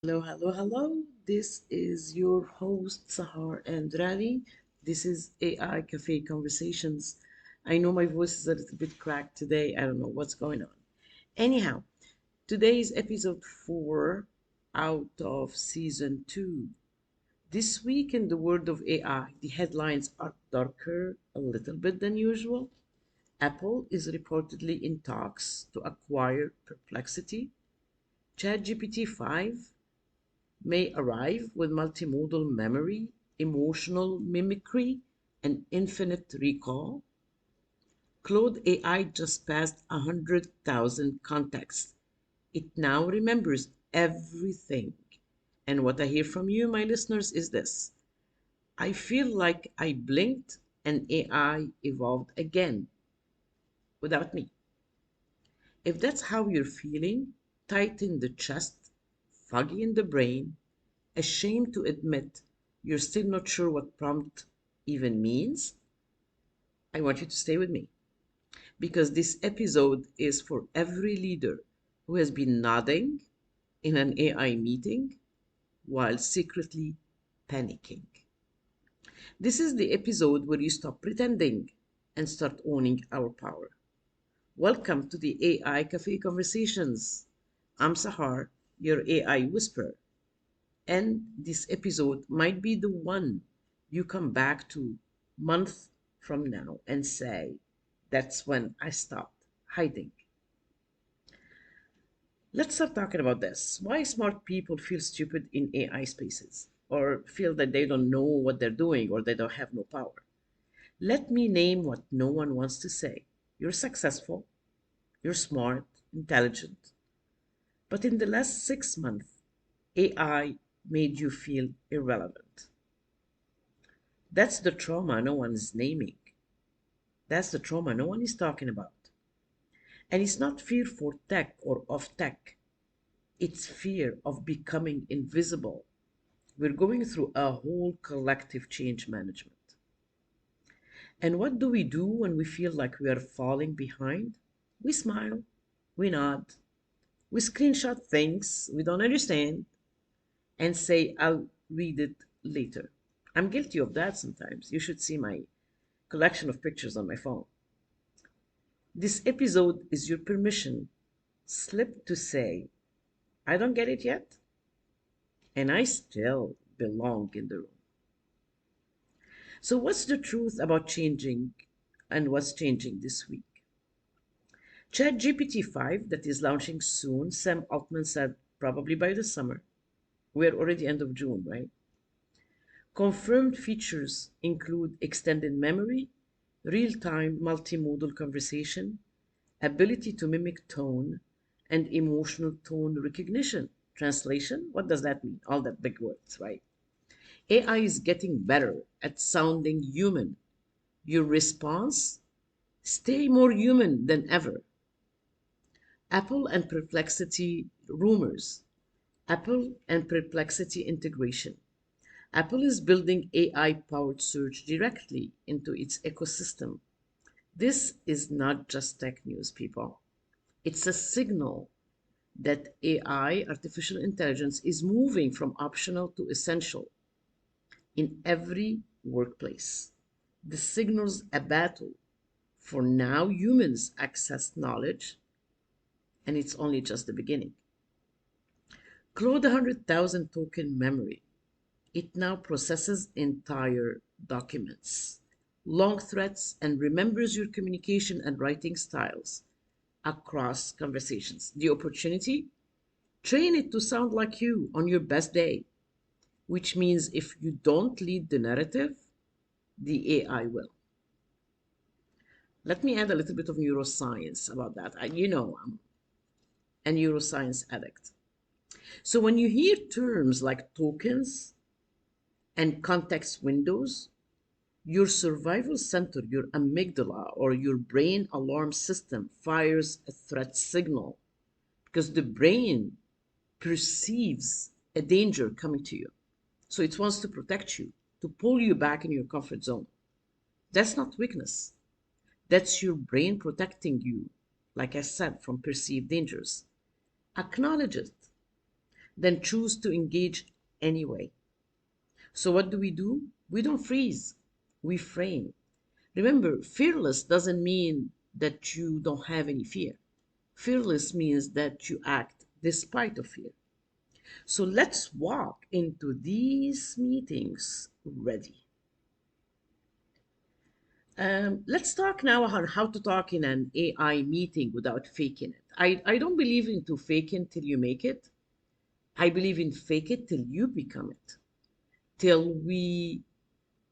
Hello, hello, hello. This is your host, Sahar and Ravi. This is AI Cafe Conversations. I know my voice is a little bit cracked today. I don't know what's going on. Anyhow, today is episode 4 out of season 2. This week, in the world of AI, the headlines are darker a little bit than usual. Apple is reportedly in talks to acquire Perplexity. ChatGPT 5 may arrive with multimodal memory, emotional mimicry, and infinite recall. Claude AI just passed 100,000 contexts. It now remembers everything. And what I hear from you, my listeners, is this: I feel like I blinked and AI evolved again without me. If that's how you're feeling, tight in the chest, foggy in the brain, ashamed to admit you're still not sure what prompt even means, I want you to stay with me because this episode is for every leader who has been nodding in an AI meeting while secretly panicking. This is the episode where you stop pretending and start owning our power. Welcome to the AI Cafe Conversations. I'm Sahar, your AI whisperer. And this episode might be the one you come back to month from now and say, that's when I stopped hiding. Let's start talking about this. Why smart people feel stupid in AI spaces or feel that they don't know what they're doing or they don't have no power. Let me name what no one wants to say. You're successful, you're smart, intelligent, but in the last 6 months, AI made you feel irrelevant. That's the trauma no one is naming. That's the trauma no one is talking about. And it's not fear for tech or of tech, it's fear of becoming invisible. We're going through a whole collective change management. And what do we do when we feel like we are falling behind? We smile, we nod, we screenshot things we don't understand and say, I'll read it later. I'm guilty of that sometimes. You should see my collection of pictures on my phone. This episode is your permission slip to say, I don't get it yet, and I still belong in the room. So, what's the truth about changing and what's changing this week? ChatGPT 5, that is launching soon, Sam Altman said probably by the summer. We're already end of June, right? Confirmed features include extended memory, real time multimodal conversation, ability to mimic tone, and emotional tone recognition. Translation? What does that mean? All that big words, right? AI is getting better at sounding human. Your response? Stay more human than ever. Apple and Perplexity rumors. Apple and Perplexity integration. Apple is building AI powered search directly into its ecosystem. This is not just tech news, people. It's a signal that AI, artificial intelligence, is moving from optional to essential in every workplace. This signals a battle for now humans access knowledge, and it's only just the beginning. Claude 100,000 token memory. It now processes entire documents, long threads, and remembers your communication and writing styles across conversations. The opportunity? Train it to sound like you on your best day, which means if you don't lead the narrative, the AI will. Let me add a little bit of neuroscience about that. I'm a neuroscience addict. So when you hear terms like tokens and context windows, your survival center, your amygdala, or your brain alarm system fires a threat signal because the brain perceives a danger coming to you. So it wants to protect you, to pull you back in your comfort zone. That's not weakness. That's your brain protecting you, like I said, from perceived dangers. Acknowledge it. then choose to engage anyway. So, what do? We don't freeze, we frame. Remember, fearless doesn't mean that you don't have any fear. Fearless means that you act despite of fear. So let's walk into these meetings ready. Let's talk now on how to talk in an AI meeting without faking it. I don't believe into faking till you make it. I believe in fake it till you become it. Till we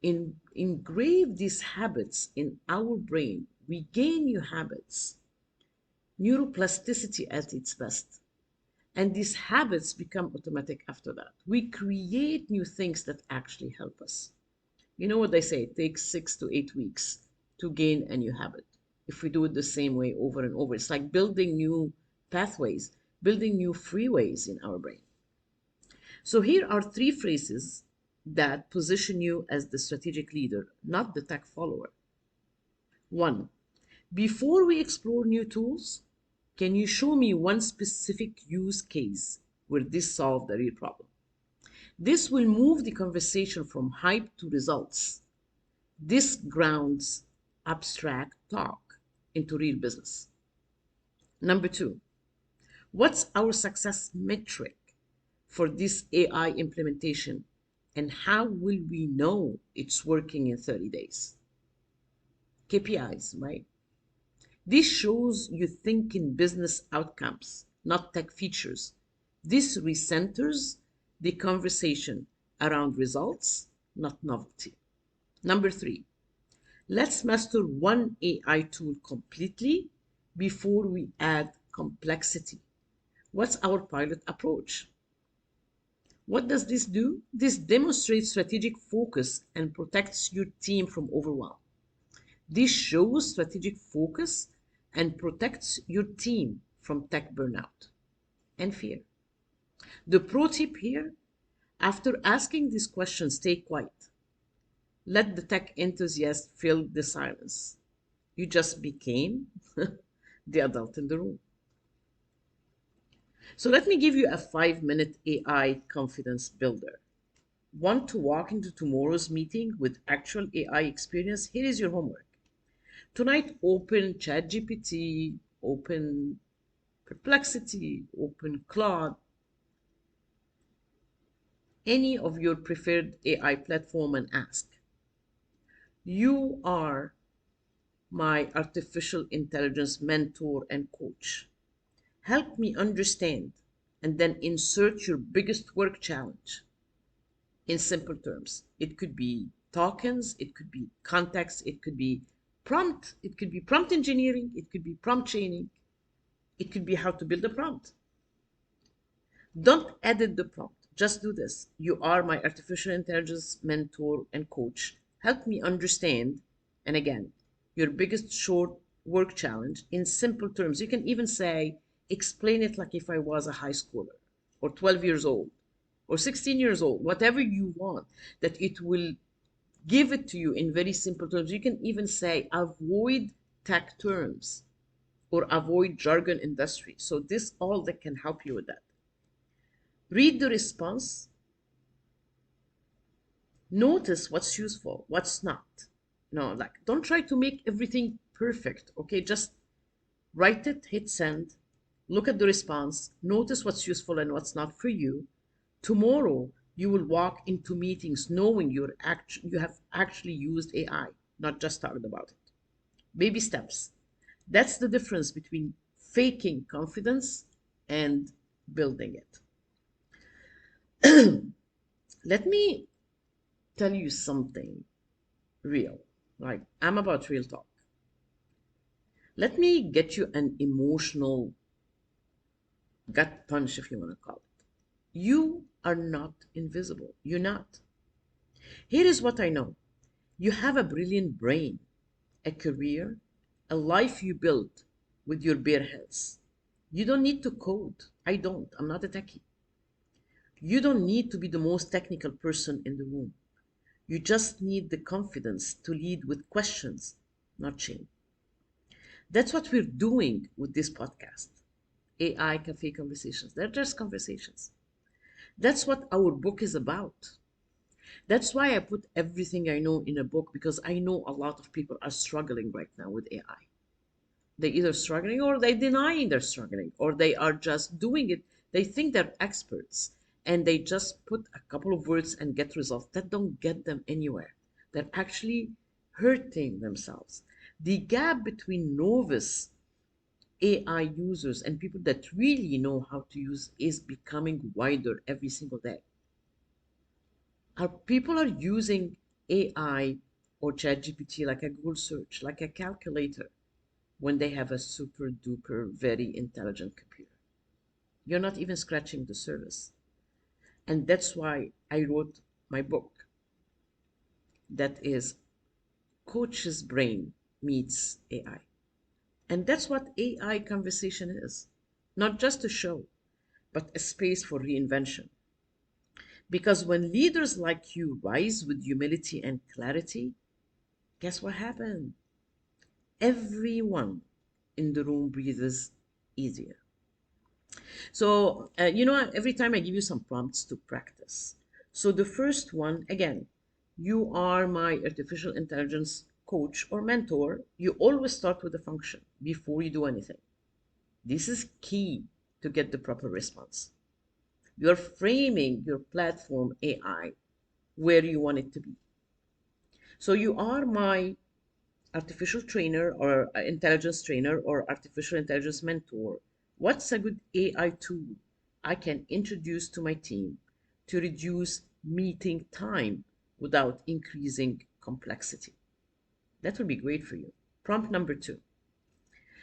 engrave these habits in our brain, we gain new habits, neuroplasticity at its best. And these habits become automatic after that. We create new things that actually help us. You know what they say, it takes 6 to 8 weeks to gain a new habit. If we do it the same way over and over, it's like building new pathways, building new freeways in our brain. So here are three phrases that position you as the strategic leader, not the tech follower. One, before we explore new tools, can you show me one specific use case where this solved a real problem? This will move the conversation from hype to results. This grounds abstract talk into real business. Number two, what's our success metric for this AI implementation, and how will we know it's working in 30 days? KPIs, right? This shows you think in business outcomes, not tech features. This recenters the conversation around results, not novelty. Number three, let's master one AI tool completely before we add complexity. What's our pilot approach? What does this do? This demonstrates strategic focus and protects your team from overwhelm. This shows strategic focus and protects your team from tech burnout and fear. The pro tip here, after asking these questions, stay quiet. Let the tech enthusiast fill the silence. You just became the adult in the room. So let me give you a 5-minute AI confidence builder. Want to walk into tomorrow's meeting with actual AI experience? Here is your homework. Tonight, open ChatGPT, open Perplexity, open Claude, any of your preferred AI platform and ask, you are my artificial intelligence mentor and coach. Help me understand, and then insert your biggest work challenge in simple terms. It could be tokens, it could be context, it could be prompt engineering, it could be prompt chaining, it could be how to build a prompt. Don't edit the prompt. Just do this. You are my artificial intelligence mentor and coach. Help me understand, and again, your biggest short work challenge in simple terms. You can even say, explain it like if I was a high schooler or 12 years old or 16 years old, whatever you want, that it will give it to you in very simple terms. You can even say, avoid tech terms or avoid jargon industry. So this all that can help you with that. Read the response. Notice what's useful, what's not. No, like don't try to make everything perfect. Okay, just write it, hit send, look at the response, notice what's useful and what's not for you. Tomorrow you will walk into meetings knowing you have actually used AI, not just talked about it. Baby steps. That's the difference between faking confidence and building it. Let me tell you something real. Like, I'm about real talk. Let me get you an emotional gut punch, if you want to call it. You are not invisible. You're not. Here is what I know, you have a brilliant brain, a career, a life you built with your bare hands. You don't need to code. I don't. I'm not a techie. You don't need to be the most technical person in the room. You just need the confidence to lead with questions, not shame. That's what we're doing with this podcast. AI Cafe Conversations. They're just conversations. That's what our book is about. That's why I put everything I know in a book, because I know a lot of people are struggling right now with AI. They're either struggling or they're denying they're struggling, or they are just doing it. They think they're experts and they just put a couple of words and get results that don't get them anywhere. They're actually hurting themselves. The gap between novice AI users and people that really know how to use is becoming wider every single day. Our people are using AI or ChatGPT like a Google search, like a calculator, when they have a super duper very intelligent computer. You're not even scratching the surface. And that's why I wrote my book that is Coach's Brain Meets AI. And that's what AI conversation is. Not just a show, but a space for reinvention. Because when leaders like you rise with humility and clarity, guess what happened? Everyone in the room breathes easier. So, every time I give you some prompts to practice. So, the first one, again, you are my artificial intelligence coach or mentor. You always start with a function before you do anything. This is key to get the proper response. You're framing your platform AI where you want it to be. So, you are my artificial trainer or intelligence trainer or artificial intelligence mentor. What's a good AI tool I can introduce to my team to reduce meeting time without increasing complexity? That would be great for you. Prompt number two.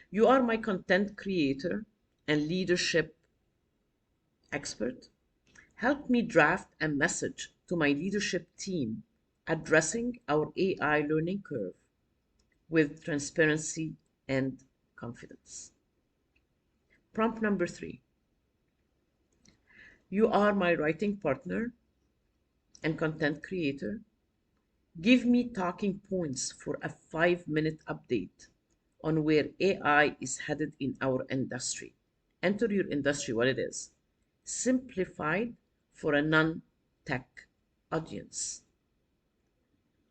You are my content creator and leadership expert. Help me draft a message to my leadership team addressing our AI learning curve with transparency and confidence. Prompt number three. You are my writing partner and content creator. Give me talking points for a 5-minute update on where AI is headed in our industry. Enter your industry, what it is. Simplified for a non tech audience.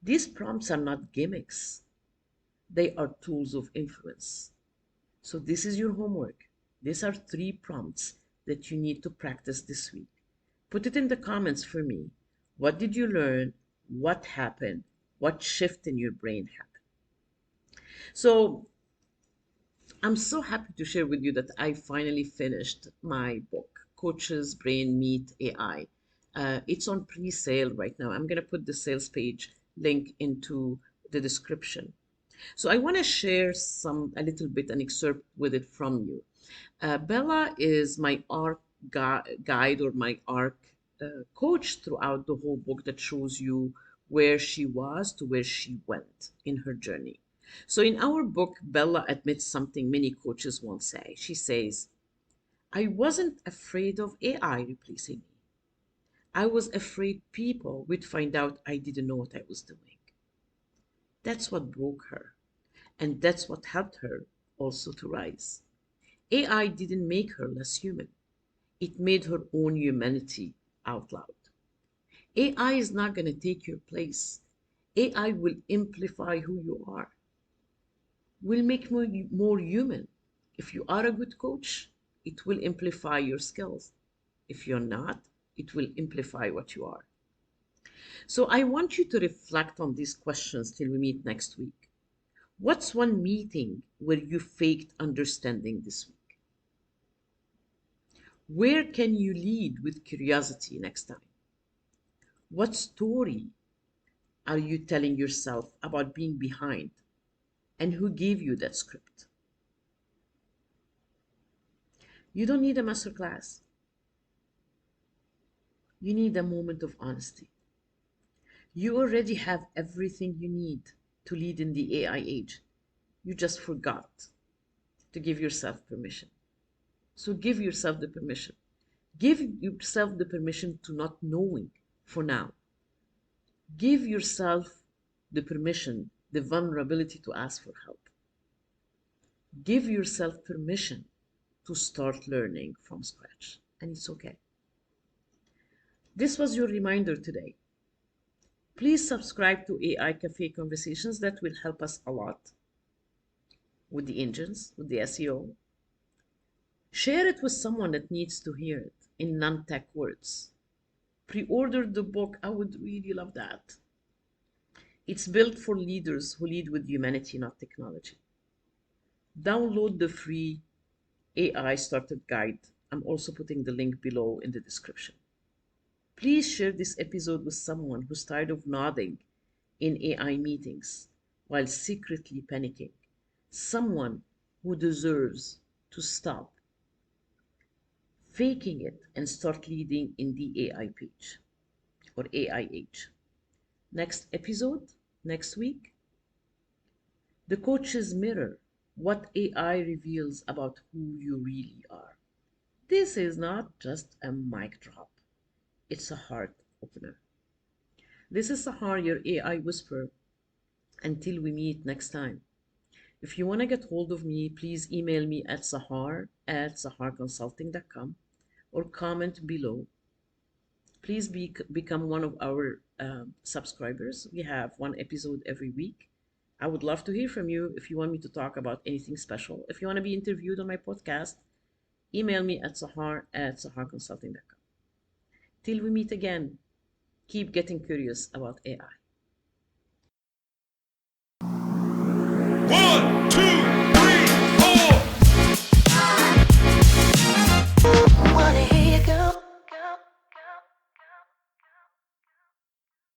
These prompts are not gimmicks, they are tools of influence. So this is your homework. These are 3 prompts that you need to practice this week. Put it in the comments for me. What did you learn? What happened? What shift in your brain happened? So I'm so happy to share with you that I finally finished my book, Coach's Brain Meet AI. It's on pre-sale right now. I'm going to put the sales page link into the description. So I want to share a little bit, an excerpt with it from you. Bella is my arc guide or my arc coach throughout the whole book that shows you where she was to where she went in her journey. So in our book, Bella admits something many coaches won't say. She says, I wasn't afraid of AI replacing me. I was afraid people would find out I didn't know what I was doing. That's what broke her. And that's what helped her also to rise. AI didn't make her less human. It made her own humanity out loud. AI is not going to take your place. AI will amplify who you are, will make more human. If you are a good coach, it will amplify your skills. If you're not, it will amplify what you are. So I want you to reflect on these questions till we meet next week. What's one meeting where you faked understanding this week? Where can you lead with curiosity next time? What story are you telling yourself about being behind? And who gave you that script? You don't need a master class. You need a moment of honesty. You already have everything you need to lead in the AI age. You just forgot to give yourself permission. So give yourself the permission. Give yourself the permission to not knowing for now. Give yourself the permission, the vulnerability to ask for help. Give yourself permission to start learning from scratch. And it's okay. This was your reminder today. Please subscribe to AI Cafe Conversations. That will help us a lot with the engines, with the SEO. Share it with someone that needs to hear it in non tech words. Pre order the book. I would really love that. It's built for leaders who lead with humanity, not technology. Download the free AI Starter Guide. I'm also putting the link below in the description. Please share this episode with someone who's tired of nodding in AI meetings while secretly panicking. Someone who deserves to stop faking it and start leading in the AI page or AI age. Next episode, next week, the coach's mirror, what AI reveals about who you really are. This is not just a mic drop, it's a heart opener. This is Sahar, your AI whisperer. Until we meet next time. If you want to get hold of me, please email me at sahar@saharconsulting.com or comment below. Please become one of our subscribers. We have one episode every week. I would love to hear from you if you want me to talk about anything special. If you want to be interviewed on my podcast, email me at sahar@saharconsulting.com. Till we meet again, keep getting curious about AI. One.